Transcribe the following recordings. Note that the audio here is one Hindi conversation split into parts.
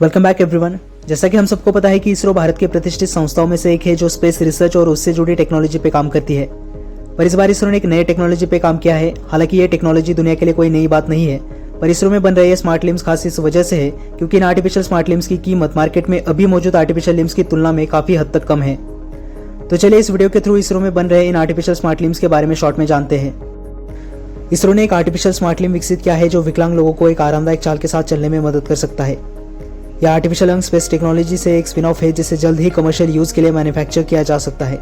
Welcome back everyone. जैसा कि हम सबको पता है कि इसरो भारत के प्रतिष्ठित संस्थाओं में से एक है जो स्पेस रिसर्च और उससे जुड़ी टेक्नोलॉजी पे काम करती है। पर इस बार इसरो ने एक नए टेक्नोलॉजी पे काम किया है। हालांकि ये टेक्नोलॉजी दुनिया के लिए कोई नई बात नहीं है, पर इसरो में बन रहे ये स्मार्ट लिम्स खास इस वजह से है क्योंकि इन आर्टिफिशियल स्मार्ट लिम्स की कीमत मार्केट में अभी मौजूद आर्टिफिशियल लिम्स की तुलना में काफी हद तक कम है। तो चलिए इस वीडियो के थ्रू इसरो में बन रहे इन आर्टिफिशियल स्मार्ट लिम्स के बारे में शॉर्ट में जानते हैं। इसरो ने एक आर्टिफिशियल स्मार्ट लिम्ब विकसित किया है जो विकलांग लोगों को एक आरामदायक चाल के साथ चलने में मदद कर सकता है। यह आर्टिफिशियल अंग स्पेस टेक्नोलॉजी से एक स्पिन ऑफ है जिसे जल्द ही कमर्शियल यूज के लिए मैन्युफैक्चर किया जा सकता है।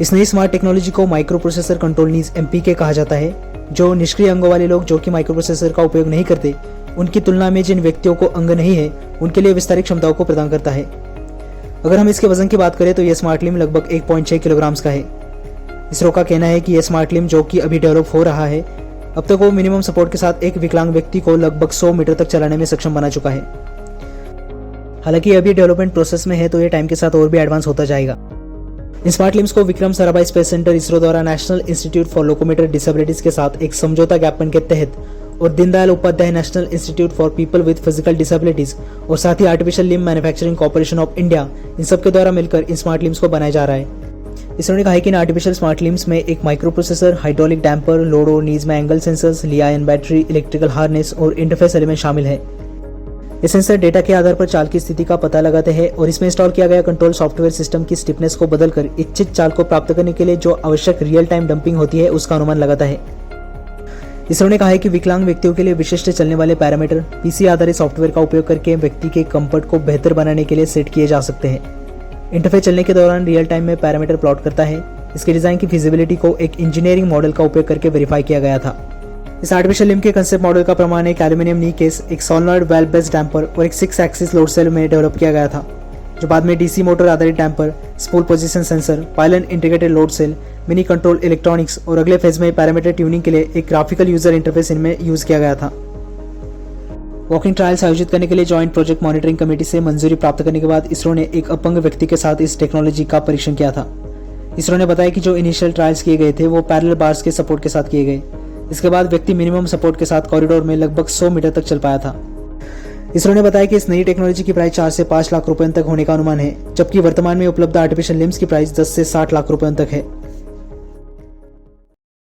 इस नई स्मार्ट टेक्नोलॉजी को micro processor control needs MPK कहा जाता है, जो निष्क्रिय अंगों वाले लोग जो कि माइक्रो प्रोसेसर का उपयोग नहीं करते उनकी तुलना में जिन व्यक्तियों को अंग नहीं है उनके लिए विस्तारित क्षमताओं को प्रदान करता है। अगर हम इसके वजन की बात करें तो यह स्मार्ट लिम्ब लगभग 1.6 किलोग्राम का है। इसरो का कहना है कि यह स्मार्ट लिम्ब जो कि अभी डेवलप हो रहा है, अब तक वो मिनिमम सपोर्ट के साथ एक विकलांग व्यक्ति को लगभग 100 मीटर तक चलाने में सक्षम बना चुका है। हालांकि अभी डेवलपमेंट प्रोसेस में है तो ये टाइम के साथ और भी एडवांस होता जाएगा। इन स्मार्ट लिम्स को Vikram Sarabhai space centre ISRO द्वारा national institute for locomotor disabilities के साथ एक समझौता ज्ञापन के तहत और Deendayal Upadhyaya national institute for people with physical disabilities और साथ ही artificial limb manufacturing corporation of India, इन सब के द्वारा मिलकर इन स्मार्ट लिम्स को बनाया जा रहा है। इसरो ने कहा है कि इन आर्टिफिशियल स्मार्ट लिम्स में एक micro processor, hydraulic damper, load और नीज में angle sensors, lithium battery, electrical harness और इंटरफेस एलिमेंट शामिल है। ये सेंसर डेटा के आधार पर चाल की स्थिति का पता लगाते हैं और इसमें इंस्टॉल किया गया कंट्रोल सॉफ्टवेयर सिस्टम की स्टिफनेस को बदलकर इच्छित चाल को प्राप्त करने के लिए जो आवश्यक रियल टाइम डंपिंग होती है उसका अनुमान लगाता है। इसरो ने कहा है कि विकलांग व्यक्तियों के लिए विशिष्ट चलने वाले पैरामीटर PC आधारित सॉफ्टवेयर का उपयोग करके व्यक्ति के कंफर्ट को बेहतर बनाने के लिए सेट किए जा सकते हैं। इंटरफेस चलने के दौरान रियल टाइम में पैरामीटर प्लॉट करता है। इसके डिजाइन की फिजिबिलिटी को एक इंजीनियरिंग मॉडल का उपयोग करके वेरीफाई किया गया था। इस आर्टिफिशियल लिम्ब के कंसेप्ट मॉडल का प्रमाण एक एल्यूमिनियम नी केस, एक सोलेनॉइड वेल्व बेस्ड डैम्पर और एक 6 एक्सिस लोड सेल में डेवलप किया गया था, जो बाद में DC मोटर आधारित damper, spool position sensor, pylon integrated load cell, mini control electronics और अगले फेज में पैरामीटर ट्यूनिंग के लिए एक ग्राफिकल यूजर इंटरफेस इनमें यूज किया गया था। वॉकिंग ट्रायल्स आयोजित करने के लिए जॉइंट प्रोजेक्ट मॉनिटरिंग कमेटी से मंजूरी प्राप्त करने के बाद इसरो ने एक अपंग व्यक्ति के साथ इस टेक्नोलॉजी का परीक्षण किया था। इसरो ने बताया कि जो इनिशियल ट्रायल्स किए गए थे वो पैरेलल बार्स के सपोर्ट के साथ किए गए। इसके बाद व्यक्ति मिनिमम सपोर्ट के साथ कॉरिडोर में लगभग 100 मीटर तक चल पाया था। इसरो ने बताया कि इस नई टेक्नोलॉजी की प्राइस 4 से 5 लाख रुपए तक होने का अनुमान है, जबकि वर्तमान में उपलब्ध आर्टिफिशियल लिम्स की प्राइस 10 से 60 लाख रुपए तक है।